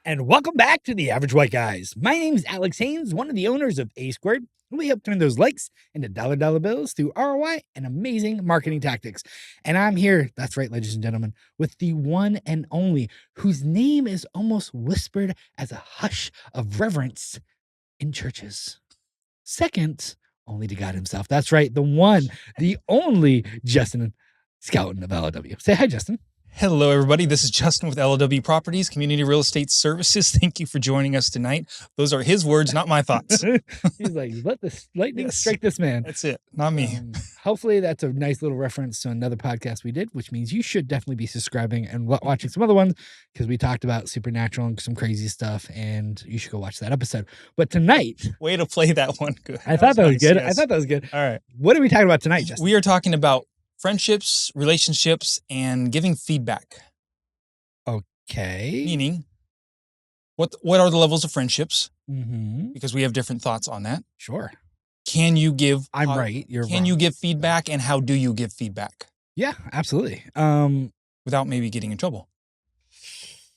And welcome back to the Average White Guys. My name is Alex Haynes, one of the owners of A Squared. We help turn those likes into dollar bills through ROI and amazing marketing tactics. And I'm here, that's right, ladies and gentlemen, with the one and only, whose name is almost whispered as a hush of reverence in churches. Second, only to God himself. That's right, the one, the only Justin Scouten of LW. Say hi, Justin. Hello, everybody. This is Justin with LW Properties, Community Real Estate Services. Thank you for joining us tonight. Those are his words, not my thoughts. He's like, let the lightning strike this man. That's it, not me. Hopefully that's a nice little reference to another podcast we did, which means you should definitely be subscribing and watching some other ones because we talked about supernatural and some crazy stuff, and you should go watch that episode. But tonight... Way to play that one. Good. I thought that was good. Yes. I thought that was good. All right. What are we talking about tonight, Justin? We are talking about friendships, relationships, and giving feedback. Okay. Meaning, what are the levels of friendships? Mm-hmm. Because we have different thoughts on that. Sure. Can you give... I'm right. You're Can wrong. you give feedback, and how do you give feedback? Yeah, absolutely. Without maybe getting in trouble.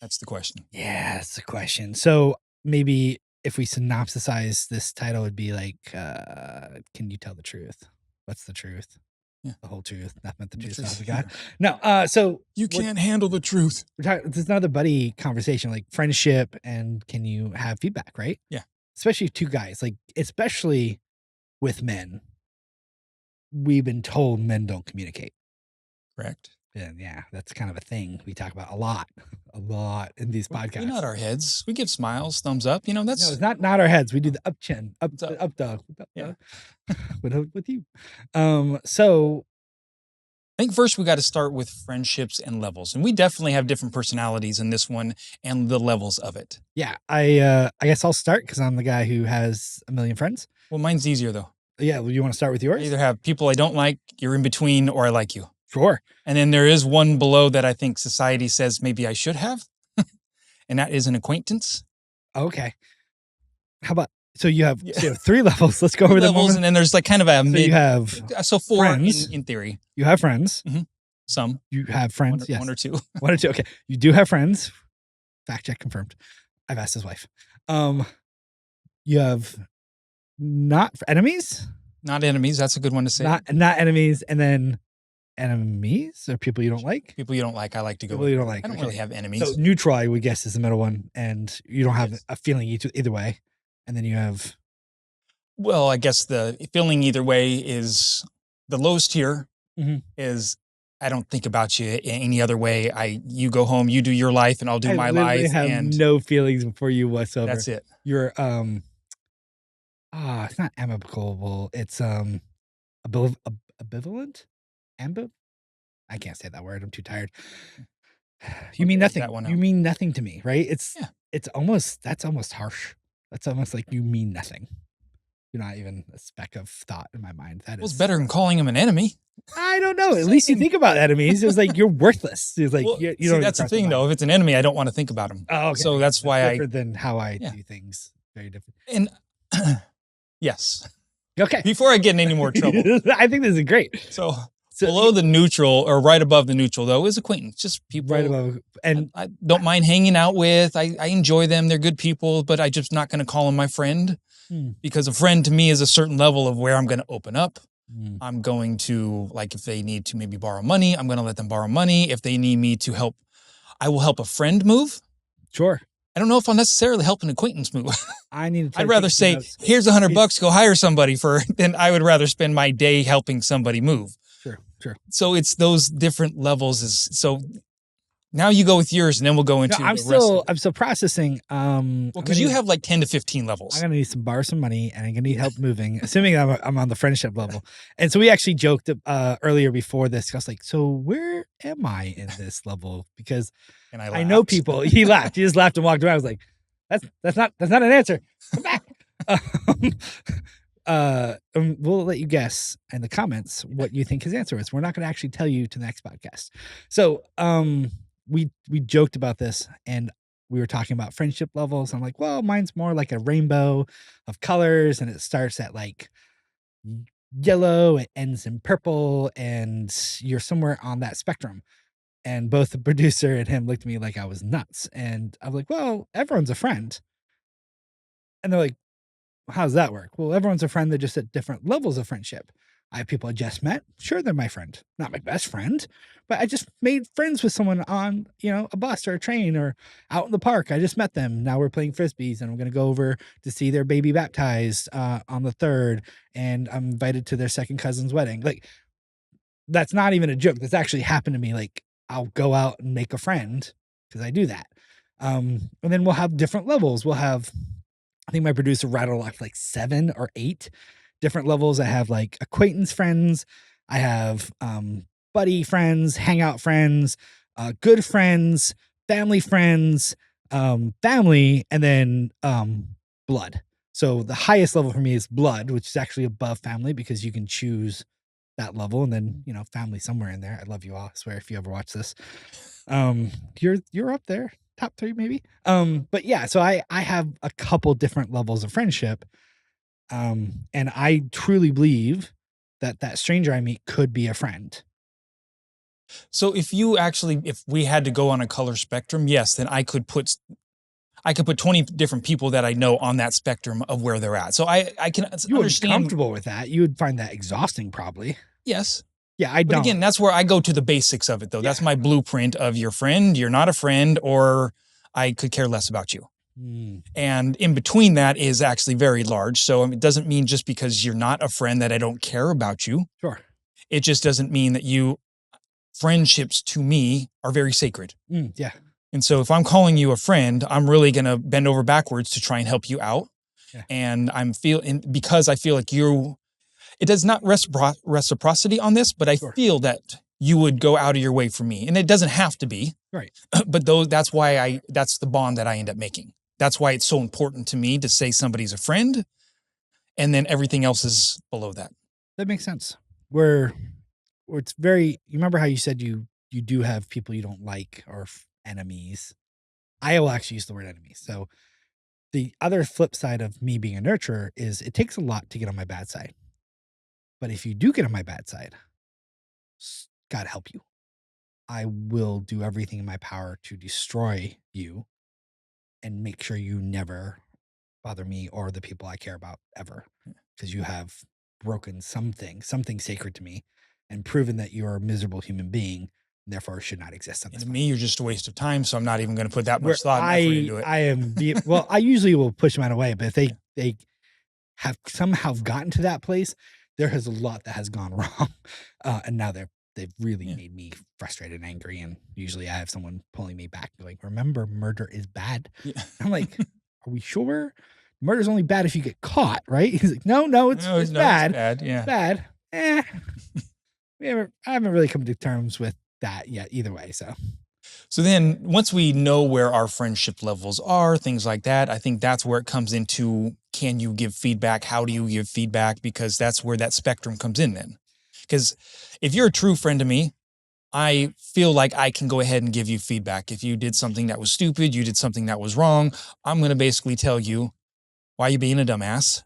That's the question. Yeah, that's the question. So maybe if we synopsisize this title, it'd be like, can you tell the truth? What's the truth? Yeah. The whole truth, nothing but the truth. truth. So God. No, so You can't handle the truth. we're talking, this is another buddy conversation, like friendship, and can you have feedback, right? Yeah. Especially two guys, like especially with men. We've been told men don't communicate. Correct. And yeah, that's kind of a thing we talk about a lot in these podcasts. We nod our heads. We give smiles, thumbs up. You know, that's... No, it's not our heads. We do the up chin, up dog, Yeah. with you. So I think first we got to start with friendships and levels. And we definitely have different personalities in this one and the levels of it. yeah, I guess I'll start because I'm the guy who has a million friends. Well, mine's easier though. Yeah, well, you want to start with I yours? either have people I don't like, you're in between, or I like you. Sure. And then there is one below that I think society says maybe I should have. And that is an acquaintance. Okay. How about so you have three levels. Let's go over them. Levels, and then there's like kind of a So mid. you have So four friends. in theory. You have friends. Some. You have friends. Yes. One or two. One or two. Okay. You do have friends. Fact check confirmed. I've asked his wife. You have not enemies. Not enemies. That's a good one to say. Not enemies, and then enemies or people you don't like. People you don't like, I like to go People with. you don't like. I don't okay. really have enemies. So neutral, I would guess, is the middle one, and you don't have Yes. a feeling either way. And then you have Well, I guess the feeling either way is the lowest tier Mhm. is I don't think about you any other way. You go home, you do your life, and I'll do I my literally life, have and no feelings for you whatsoever. that's it. You're it's not amicable. It's ambivalent. I can't say that word. I'm too tired. You mean nothing. that one You out. mean nothing to me, right? Yeah. It's almost harsh. That's almost like you mean nothing. You're not even a speck of thought in my mind. That Well, it's is better than calling him an enemy. I don't know. At least you think about enemies. It's like you're worthless. It's like Well, you see, don't. that's the thing, though. If it's an enemy, I don't want to think about him. Oh, okay. So that's why different than how I Yeah. do things. Very different. And yes. Okay. Before I get in any more trouble. I think this is great. So So below the neutral, or right above the neutral, though, is acquaintance. Just people right above, and I don't mind hanging out with. I enjoy them. They're good people, but I'm just not going to call them my friend. Because a friend to me is a certain level of where I'm going to open up. I'm going to, like, if they need to maybe borrow money, I'm going to let them borrow money. If they need me to help, I will help a friend move. Sure. I don't know if I'll necessarily help an acquaintance move. I need to. I'd rather say, here's $100, go hire somebody than I would rather spend my day helping somebody move. Sure. So it's those different levels. So now you go with yours, and then we'll go into I'm the rest of it. I'm still processing. Well, because you have like 10 to 15 levels. I'm gonna need borrow some money, and I'm gonna need help moving. Assuming I'm on the friendship level, and so we actually joked earlier before this. I was like, "So where am I in this level?" Because And I know laughed. people. He laughed. He just laughed and walked away. I was like, "That's not an answer. Come back." We'll let you guess in the comments what you think his answer is. We're not going to actually tell you to the next podcast. So, we joked about this, and we were talking about friendship levels. I'm like, well, mine's more like a rainbow of colors, and it starts at like yellow, it ends in purple, and you're somewhere on that spectrum. And both the producer and him looked at me like I was nuts. And I'm like, well, everyone's a friend. And they're like, how does that work? Well, everyone's a friend. They're just at different levels of friendship. I have people I just met. Sure, they're my friend. Not my best friend, but I just made friends with someone on, a bus or a train or out in the park. I just met them. Now we're playing frisbees, and I'm going to go over to see their baby baptized on the 3rd, and I'm invited to their second cousin's wedding. Like, that's not even a joke. That's actually happened to me. Like, I'll go out and make a friend because I do that. And then we'll have different levels. We'll have, I think my producer rattled off like 7 or 8 different levels. I have like acquaintance friends. I have buddy friends, hangout friends, good friends, family, and then blood. So the highest level for me is blood, which is actually above family because you can choose that level, and then family somewhere in there. I love you all. I swear, if you ever watch this, you're up there, top 3 maybe. But yeah, so I have a couple different levels of friendship, and I truly believe that stranger I meet could be a friend. So if we had to go on a color spectrum, yes, then I could put 20 different people that I know on that spectrum of where they're at. So I can You would be understand. comfortable with that. You would find that exhausting, probably. Yes. Yeah, I But don't. again, that's where I go to the basics of it, though. That's Yeah. my blueprint of your friend, you're not a friend, or I could care less about you. And in between that is actually very large. So it doesn't mean just because you're not a friend that I don't care about you. Sure. It just doesn't mean that friendships to me are very sacred. Yeah. And so if I'm calling you a friend, I'm really going to bend over backwards to try and help you out. Yeah. And because I feel like it does not reciprocity on this, but I feel that you would go out of your way for me. And it doesn't have to be. Right. But that's the bond that I end up making. That's why it's so important to me to say somebody's a friend, and then everything else is below that. That makes sense. Where it's very, you remember how you said you do have people you don't like or enemies. I will actually use the word enemies. So the other flip side of me being a nurturer is it takes a lot to get on my bad side. But if you do get on my bad side, God help you. I will do everything in my power to destroy you and make sure you never bother me or the people I care about ever, because you have broken something sacred to me and proven that you're a miserable human being, and therefore should not exist on this. To me, you're just a waste of time. So I'm not even going to put that much thought and effort into it. Well, I usually will push them out of the way, but if they have somehow gotten to that place, there has a lot that has gone wrong. And now they've really made me frustrated and angry. And usually I have someone pulling me back going, remember, murder is bad. Yeah. I'm like, are we sure? Murder's only bad if you get caught, right? He's like, no, it's bad. It's bad. Yeah. It's bad. I haven't really come to terms with that yet either way. So then once we know where our friendship levels are, things like that, I think that's where it comes into, can you give feedback? How do you give feedback? Because that's where that spectrum comes in then. Because if you're a true friend to me, I feel like I can go ahead and give you feedback. If you did something that was stupid, you did something that was wrong, I'm going to basically tell you, why are you being a dumbass?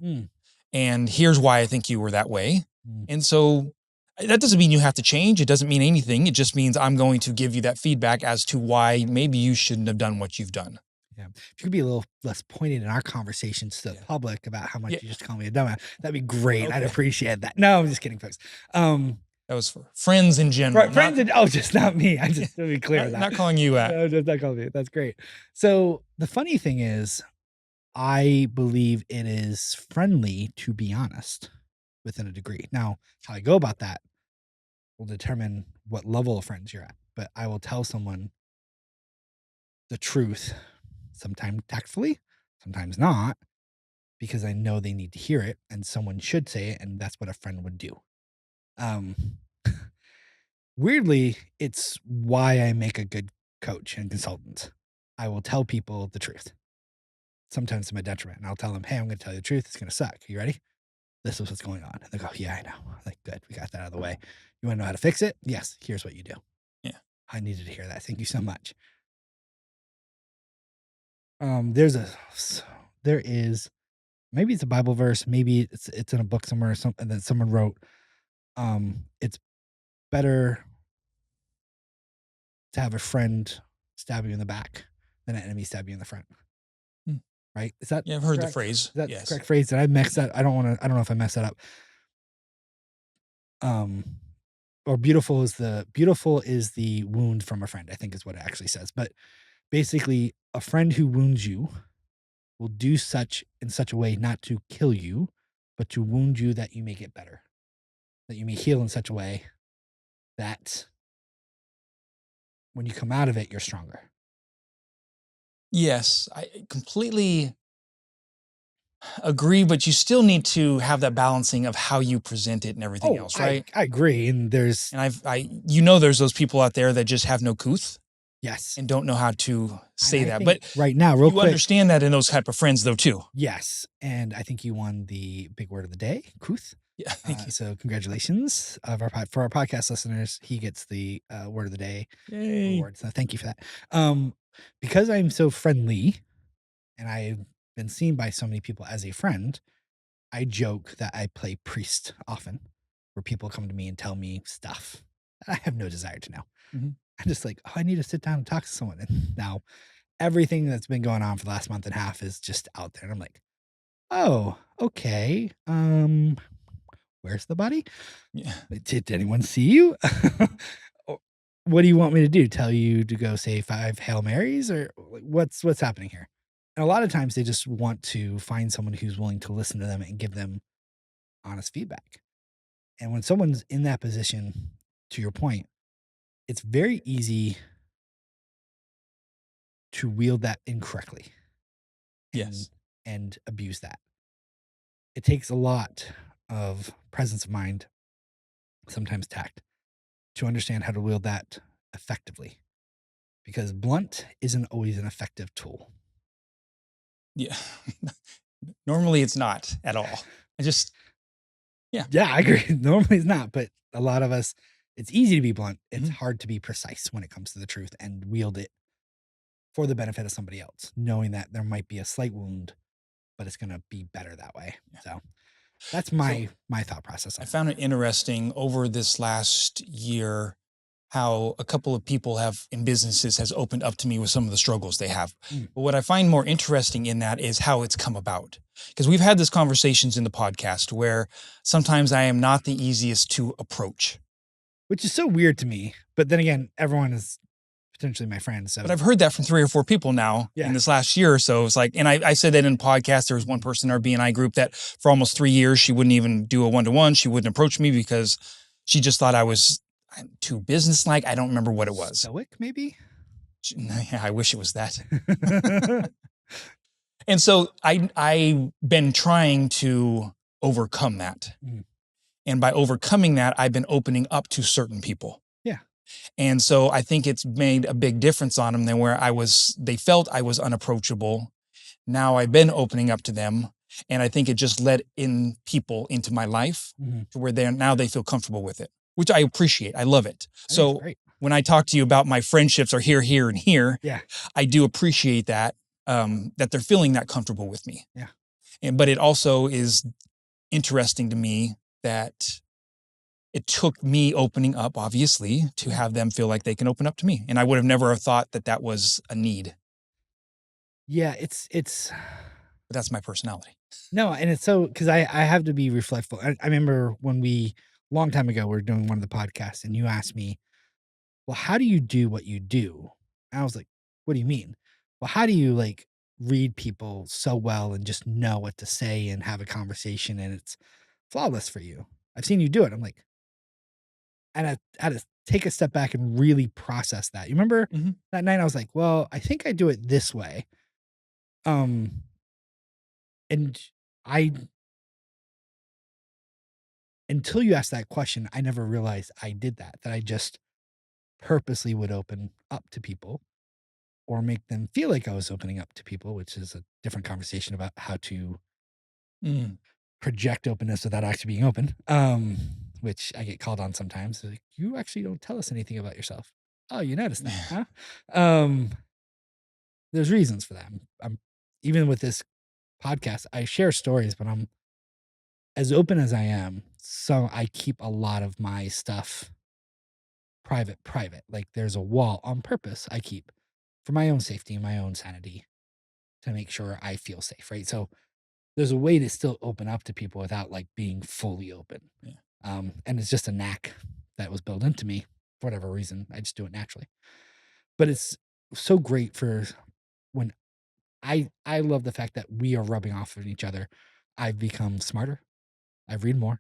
And here's why I think you were that way. And so that doesn't mean you have to change. It doesn't mean anything. It just means I'm going to give you that feedback as to why maybe you shouldn't have done what you've done. Yeah. If you could be a little less pointed in our conversations to the public about how much you just call me a dumbass, that'd be great. Okay. I'd appreciate that. No, I'm just kidding, folks. That was for friends in general. Just not me. I just to be clear on that. Not calling you out. No, just not calling you. That's great. So the funny thing is, I believe it is friendly to be honest within a degree. Now, how I go about that will determine what level of friends you're at. But I will tell someone the truth, sometimes tactfully, sometimes not, because I know they need to hear it and someone should say it, and that's what a friend would do. Weirdly, it's why I make a good coach and consultant. I will tell people the truth, sometimes to my detriment, and I'll tell them, hey, I'm going to tell you the truth. It's going to suck. You ready? This is what's going on. And they go, yeah, I know. I'm like, good. We got that out of the way. You want to know how to fix it? Yes. Here's what you do. Yeah. I needed to hear that. Thank you so much. There is, maybe it's a Bible verse. Maybe it's in a book somewhere or something that someone wrote. It's better to have a friend stab you in the back than an enemy stab you in the front. Right? Is that Yeah, I've heard correct? the phrase. Is that the Yes. correct phrase? Did I mix that? I don't know if I messed that up. Or beautiful is the wound from a friend, I think is what it actually says. But basically, a friend who wounds you will do in such a way not to kill you, but to wound you that you may get better, that you may heal in such a way that when you come out of it, you're stronger. Yes, I completely agree, but you still need to have that balancing of how you present it and everything else, right? I agree. And there's, And there's those people out there that just have no couth yes. and don't know how to say And I that. think But right now, real you quick, understand that in those type of friends, though, too. yes. And I think you won the big word of the day, couth. Yeah, thank you. So congratulations for our podcast listeners. He gets the word of the day Yay. award. So thank you for that. Because I'm so friendly and I've been seen by so many people as a friend, I joke that I play priest often, where people come to me and tell me stuff that I have no desire to know. Mhm. I'm just like, oh, I need to sit down and talk to someone. And now everything that's been going on for the last month and a half is just out there. And I'm like, oh, okay. Where's the body? Yeah. Did anyone see you? What do you want me to do? Tell you to go say 5 Hail Marys, or what's happening here? And a lot of times they just want to find someone who's willing to listen to them and give them honest feedback. And when someone's in that position, to your point, it's very easy to wield that incorrectly. Yes. And abuse that. It takes a lot of presence of mind, sometimes tact, to understand how to wield that effectively. Because blunt isn't always an effective tool. Yeah. Normally it's not at all. Yeah, I agree. Normally it's not, but a lot of us, it's easy to be blunt. It's Mhm. hard to be precise when it comes to the truth and wield it for the benefit of somebody else, knowing that there might be a slight wound, but it's going to be better that way. So that's my thought process. I found it interesting over this last year how a couple of people in businesses has opened up to me with some of the struggles they have. But what I find more interesting in that is how it's come about. Because we've had these conversations in the podcast where sometimes I am not the easiest to approach. Which is so weird to me. But then again, everyone is potentially my friend. So, but I've heard that from 3 or 4 people now in this last year or so. It's like, and I said that in the podcast, there was one person in our BNI group that for almost 3 years, she wouldn't even do a one-to-one. She wouldn't approach me because she just thought I was too businesslike. I don't remember what it was. Stoic, maybe? Yeah, I wish it was that. And so I've been trying to overcome that. And by overcoming that, I've been opening up to certain people. Yeah. And so I think it's made a big difference on them than where they felt I was unapproachable. Now I've been opening up to them. And I think it just let in people into my life to where they feel comfortable with it, which I appreciate. I love it. So when I talk to you about my friendships are here, here, and here, I do appreciate that, that they're feeling that comfortable with me. Yeah. But it also is interesting to me that it took me opening up, obviously, to have them feel like they can open up to me. And I would have never thought that was a need. Yeah, but that's my personality. No, and it's so, because I have to be reflectful. I remember when long time ago, we were doing one of the podcasts and you asked me, well, how do you do what you do? And I was like, what do you mean? Well, how do you read people so well and just know what to say and have a conversation and it's flawless for you? I've seen you do it. I'm like, and I had to take a step back and really process that. You remember that night? I was like, well, I think I do it this way. And until you asked that question, I never realized I did that I just purposely would open up to people or make them feel like I was opening up to people, which is a different conversation about how to project openness without actually being open. Which I get called on sometimes. Like, you actually don't tell us anything about yourself. Oh, you noticed that, huh? There's reasons for that. I'm even with this podcast, I share stories, but I'm as open as I am. So I keep a lot of my stuff private. Like there's a wall on purpose I keep for my own safety and my own sanity to make sure I feel safe, right? So there's a way to still open up to people without like being fully open. Yeah. And it's just a knack that was built into me for whatever reason. I just do it naturally. But it's so great for when I love the fact that we are rubbing off of each other. I've become smarter. I read more.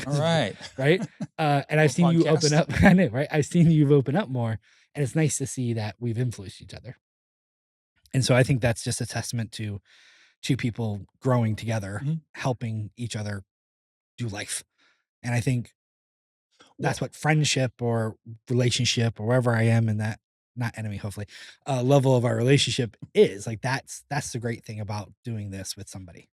All right. Right. And I've seen you open up. I know, right? I've seen you open up more. And it's nice to see that we've influenced each other. And so I think that's just a testament to two people growing together, helping each other do life. And I think that's what friendship or relationship or wherever I am in that, not enemy, hopefully, level of our relationship is. Like that's the great thing about doing this with somebody.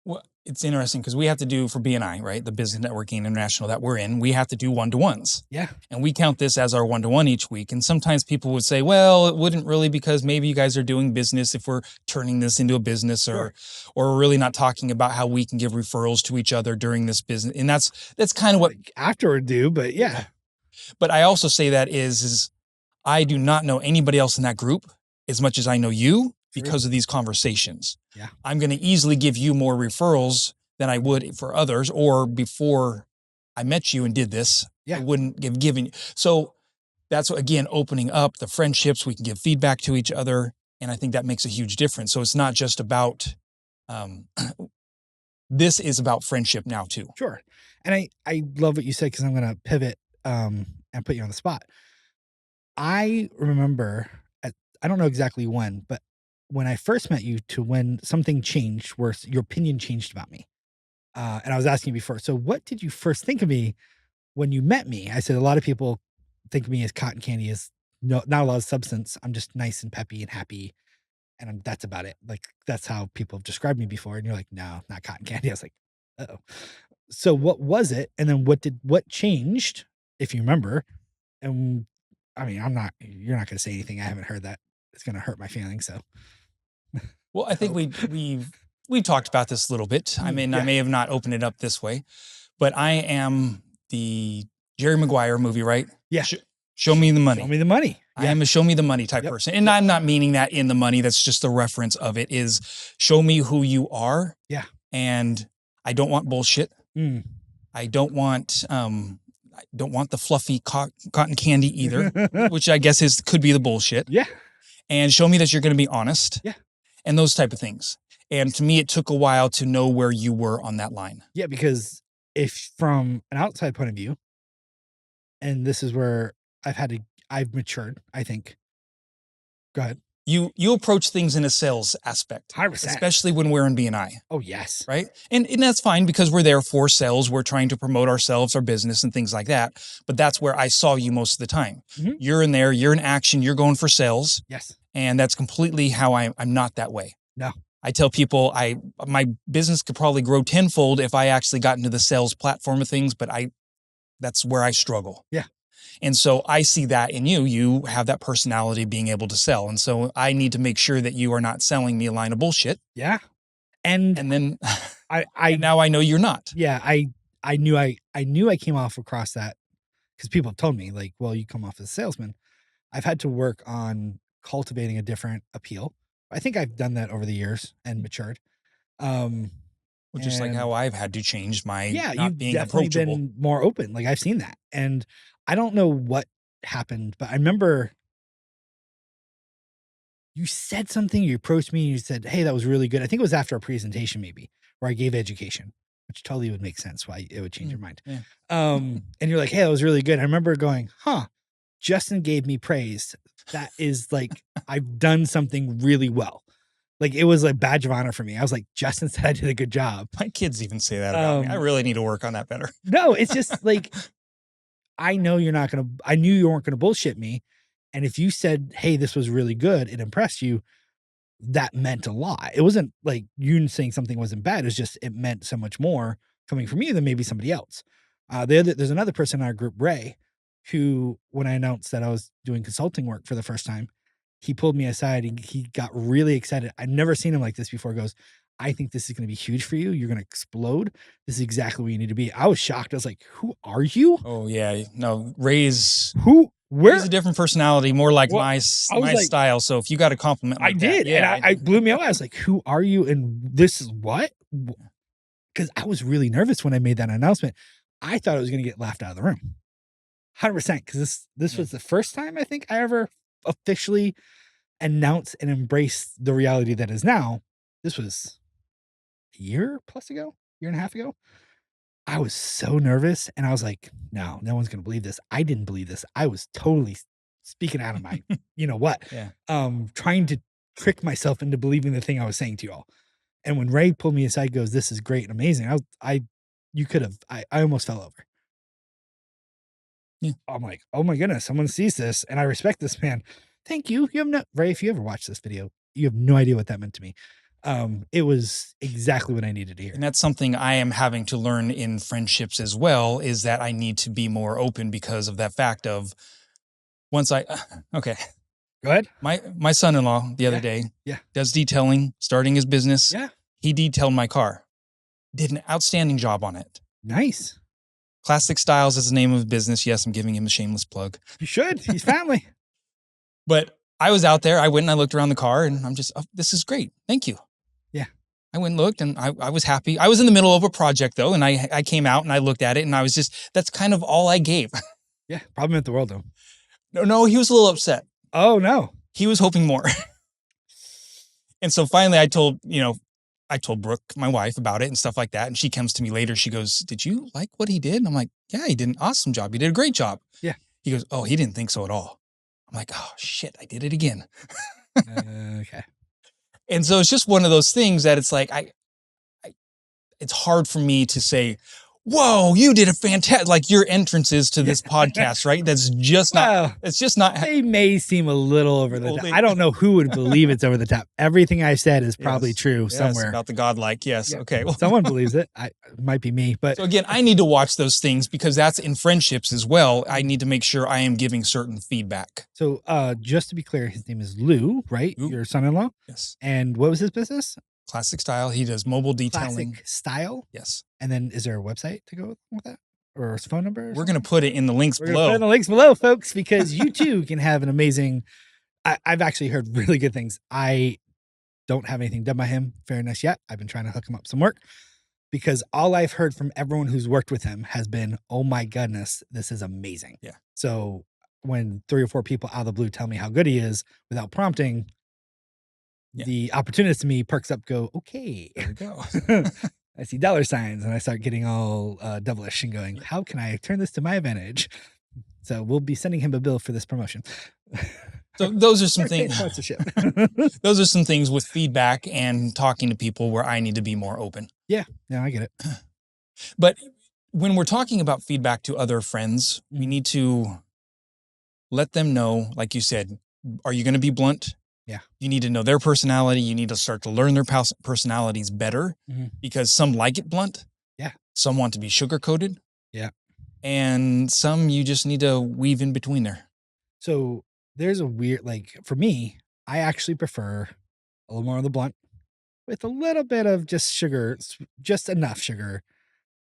Well, it's interesting because we have to do for BNI, right? The Business Networking International that we're in, we have to do one-to-ones. Yeah. And we count this as our one-to-one each week. And sometimes people would say, well, it wouldn't really because maybe you guys are doing business if we're turning this into a business or we're really not talking about how we can give referrals to each other during this business. And that's kind of what afterward do, but yeah. But I also say that is I do not know anybody else in that group as much as I know you because of these conversations. Yeah. I'm going to easily give you more referrals than I would for others, or before I met you and did this, I wouldn't have given you. So that's, again, opening up the friendships. We can give feedback to each other. And I think that makes a huge difference. So it's not just about, this is about friendship now too. Sure. And I love what you said, because I'm going to pivot and put you on the spot. I remember, I don't know exactly when, but when I first met you to when something changed where your opinion changed about me. And I was asking you before, so what did you first think of me when you met me? I said, a lot of people think of me as cotton candy, as not a lot of substance. I'm just nice and peppy and happy. And that's about it. Like, that's how people have described me before. And you're like, no, not cotton candy. I was like, uh-oh. So what was it? And then what changed, if you remember? And I mean, you're not going to say anything. I haven't heard that. It's going to hurt my feelings. So. Well, I think we talked about this a little bit. I mean, I may have not opened it up this way, but I am the Jerry Maguire movie, right? Yeah. Show me the money. Show me the money. I am a show me the money type person. And I'm not meaning that in the money. That's just the reference of it is show me who you are. Yeah. And I don't want bullshit. I don't want the fluffy cotton candy either, which I guess could be the bullshit. Yeah. And show me that you're going to be honest. Yeah. And those type of things. And to me, it took a while to know where you were on that line. Yeah, because if from an outside point of view, and this is where I've matured, I think. Go ahead. You approach things in a sales aspect, 100%. Especially when we're in BNI. Oh, yes. Right? And that's fine because we're there for sales. We're trying to promote ourselves, our business, and things like that. But that's where I saw you most of the time. You're in there. You're in action. You're going for sales. Yes. And that's completely how I'm not that way. No. I tell people my business could probably grow tenfold if I actually got into the sales platform of things, but that's where I struggle. Yeah. And so I see that in you. You have that personality of being able to sell. And so I need to make sure that you are not selling me a line of bullshit. Yeah. And then I now I know you're not. Yeah. I knew I came across that because people have told me, like, well, you come off as a salesman. I've had to work on cultivating a different appeal. I think I've done that over the years and matured. Just like how I've had to change my not being definitely approachable. Been more open. Like I've seen that. And I don't know what happened, but I remember you said something, you approached me and you said, hey, that was really good. I think it was after a presentation maybe where I gave education, which totally would make sense why it would change your mind. Yeah. And you're like, hey, that was really good. I remember going, Justin gave me praise. That is like, I've done something really well. Like it was a badge of honor for me. I was like, Justin said I did a good job. My kids even say that about me. I really need to work on that better. No, it's just like, I know I knew you weren't going to bullshit me. And if you said, hey, this was really good, it impressed you, that meant a lot. It wasn't like you saying something wasn't bad. It's just, it meant so much more coming from you than maybe somebody else. There's another person in our group, Ray, who, when I announced that I was doing consulting work for the first time, he pulled me aside and he got really excited. I'd never seen him like this before. He goes, I think this is going to be huge for you. You're going to explode. This is exactly where you need to be. I was shocked. I was like, who are you? Oh yeah. No, Ray's. Where He's a different personality, more like Well, my I was like, style. So if you got a compliment I like did, that, yeah, and I blew me away. I was like, "Who are you? And this is what?" Because I was really nervous when I made that announcement. I thought I was going to get laughed out of the room, 100%. Because this was the first time I think I ever officially announced and embraced the reality that is now. This was a year plus ago, year and a half ago. I was so nervous, and I was like, "No, no one's going to believe this." I didn't believe this. I was totally speaking out of my, you know what, yeah. trying to trick myself into believing the thing I was saying to y'all. And when Ray pulled me aside, goes, "This is great and amazing." You could have, I almost fell over. Yeah. I'm like, "Oh my goodness, someone sees this, and I respect this man. Thank you." You have no, Ray, if you ever watch this video, you have no idea what that meant to me. It was exactly what I needed to hear. And that's something I am having to learn in friendships as well, is that I need to be more open because of that fact of once okay. Go ahead. My son-in-law the other day does detailing, starting his business. Yeah. He detailed my car. Did an outstanding job on it. Nice. Classic Styles is the name of his business. Yes, I'm giving him a shameless plug. You should. He's family. But I was out there. I went and I looked around the car and I'm just, oh, this is great. Thank you. Yeah. I went and looked and I was happy. I was in the middle of a project though. And I came out and I looked at it and I was just, that's kind of all I gave. Yeah. Probably meant the world though. No, he was a little upset. Oh no. He was hoping more. And so finally I told Brooke, my wife, about it and stuff like that. And she comes to me later. She goes, "Did you like what he did?" And I'm like, "Yeah, he did an awesome job. He did a great job." Yeah. He goes, "Oh, he didn't think so at all." I'm like, "Oh shit, I did it again." Okay. And so it's just one of those things that it's like, it's hard for me to say, "Whoa, you did a fantastic," like your entrances to this podcast, right? That's just not, it's just not. They may seem a little over the top. I don't know who would believe it's over the top. Everything I said is probably true somewhere. About the godlike. Yes. Yeah. Okay. Well, someone believes it. It might be me, but. So again, I need to watch those things because that's in friendships as well. I need to make sure I am giving certain feedback. So just to be clear, his name is Lou, right? Lou. Your son-in-law? Yes. And what was his business? Classic Style. He does mobile detailing. Classic Style? Yes. And then is there a website to go with that? Or his phone number? We're going to put it in the links below. Put it in the links below, folks, because you too can have an amazing. I've actually heard really good things. I don't have anything done by him, fairness yet. I've been trying to hook him up some work because all I've heard from everyone who's worked with him has been, "Oh my goodness, this is amazing." Yeah. So when 3 or 4 people out of the blue tell me how good he is without prompting, the opportunist to me perks up, go, "Okay, there we go." I see dollar signs and I start getting all devilish and going, "How can I turn this to my advantage?" So we'll be sending him a bill for this promotion. So those are some things. Those are some things with feedback and talking to people where I need to be more open. Yeah, I get it. But when we're talking about feedback to other friends, we need to let them know, like you said, are you going to be blunt? Yeah. You need to know their personality. You need to start to learn their personalities better because some like it blunt. Yeah. Some want to be sugar-coated. Yeah. And some you just need to weave in between there. So there's a weird, like for me, I actually prefer a little more of the blunt with a little bit of just sugar, just enough sugar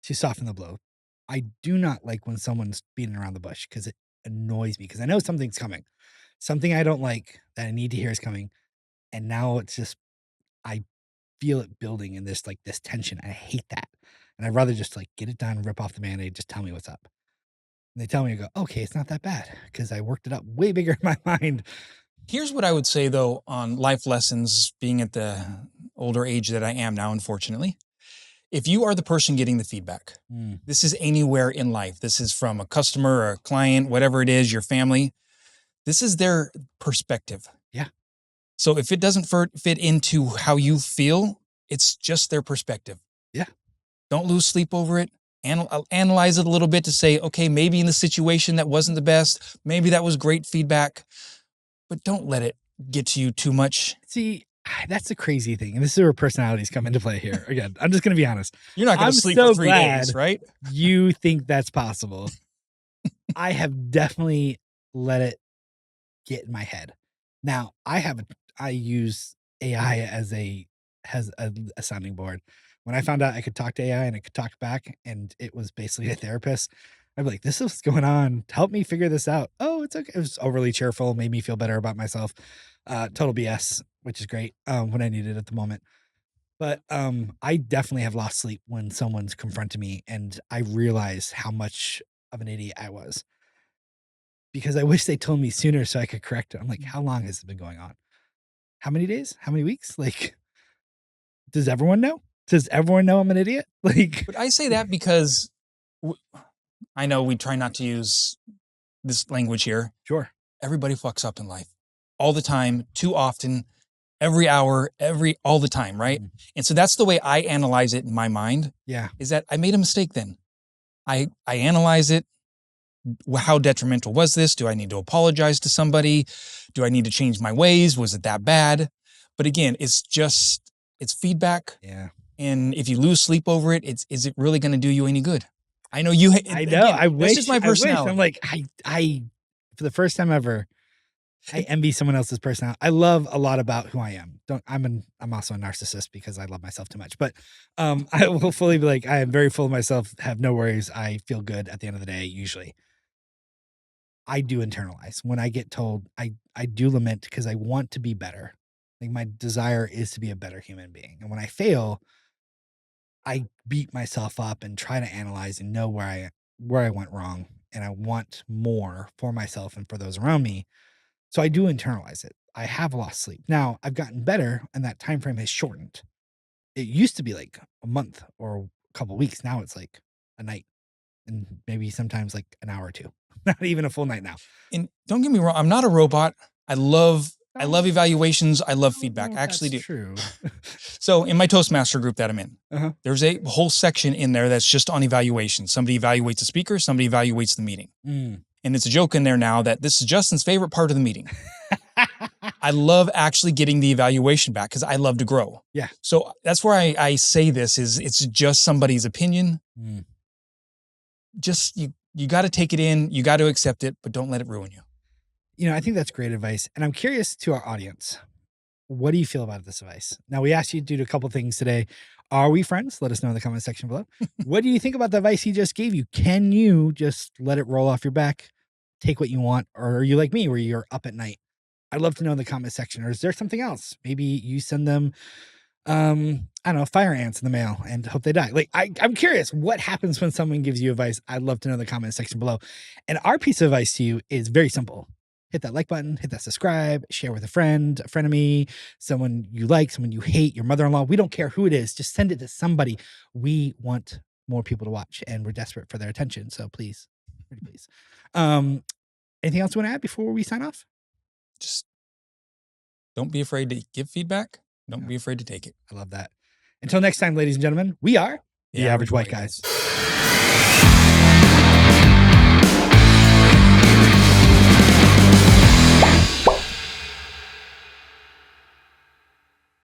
to soften the blow. I do not like when someone's beating around the bush because it annoys me because I know something's coming. Something I don't like that I need to hear is coming. And now it's just, I feel it building in this, like this tension. I hate that. And I'd rather just like get it done, rip off the Band-Aid, just tell me what's up. And they tell me, I go, "Okay, it's not that bad," because I worked it up way bigger in my mind. Here's what I would say though, on life lessons, being at the older age that I am now, unfortunately. If you are the person getting the feedback, this is anywhere in life. This is from a customer or a client, whatever it is, your family. This is their perspective. Yeah. So if it doesn't fit into how you feel, it's just their perspective. Yeah. Don't lose sleep over it. Analyze it a little bit to say, okay, maybe in the situation that wasn't the best. Maybe that was great feedback, but don't let it get to you too much. See, that's the crazy thing. And this is where personalities come into play here. Again, I'm just going to be honest. You're not going to sleep for 3 days, right? You think that's possible. I have definitely let it get in my head. Now I use AI as a sounding board. When I found out I could talk to AI and it could talk back and it was basically a therapist, I'd be like, "This is what's going on. Help me figure this out." "Oh, it's okay. It was overly cheerful, made me feel better about myself. Total BS, which is great when I need it at the moment. But I definitely have lost sleep when someone's confronted me and I realize how much of an idiot I was because I wish they told me sooner so I could correct it. I'm like, how long has it been going on? How many days? How many weeks? Like, does everyone know? Does everyone know I'm an idiot? Like, But I say that because I know we try not to use this language here. sure. Everybody fucks up in life all the time, too often, every hour, all the time, right? Mhm. And so that's the way I analyze it in my mind. Yeah. Is that I made a mistake then. I analyze it. How detrimental was this? Do I need to apologize to somebody? Do I need to change my ways? Was it that bad? But again, it's feedback. Yeah. And if you lose sleep over it, is it really going to do you any good? I know I know. Again, I that's wish. just my I wish. personality. I'm like, I, for the first time ever, I envy someone else's personality. I love a lot about who I am. I'm also a narcissist because I love myself too much. But I will fully be like, I am very full of myself. Have no worries. I feel good at the end of the day. Usually, I do internalize when I get told. I do lament because I want to be better. Like my desire is to be a better human being, and when I fail, I beat myself up and try to analyze and know where I went wrong, and I want more for myself and for those around me. So I do internalize it. I have lost sleep. Now, I've gotten better and that time frame has shortened. It used to be like a month or a couple weeks. Now it's like a night and maybe sometimes like an hour or two. Not even a full night now. And don't get me wrong, I'm not a robot. I love Oh, evaluations. I love I don't feedback. know I if actually that's do. true. So in my Toastmaster group that I'm in, Uh-huh. there's a whole section in there that's just on evaluation. Somebody evaluates the speaker, somebody evaluates the meeting. Mm. And it's a joke in there now that this is Justin's favorite part of the meeting. I love actually getting the evaluation back because I love to grow. Yeah. So that's where I say this is it's just somebody's opinion. Mm. Just you got to take it in, you got to accept it, but don't let it ruin you. You know, I think that's great advice. And I'm curious to our audience. What do you feel about this advice? Now, we asked you to do a couple things today. Are we friends? Let us know in the comment section below. What do you think about the advice he just gave you? Can you just let it roll off your back, take what you want? Or are you like me where you're up at night? I'd love to know in the comment section. Or is there something else? Maybe you send them, I don't know, fire ants in the mail and hope they die. Like, I'm curious what happens when someone gives you advice. I'd love to know in the comment section below. And our piece of advice to you is very simple. Hit that like button, hit that subscribe, share with a frenemy, someone you like, someone you hate, your mother-in-law. We don't care who it is. Just send it to somebody. We want more people to watch and we're desperate for their attention. So please, pretty please. Anything else you want to add before we sign off? Just don't be afraid to give feedback. Don't be afraid to take it. I love that. Until next time, ladies and gentlemen, we are The Average White Guys.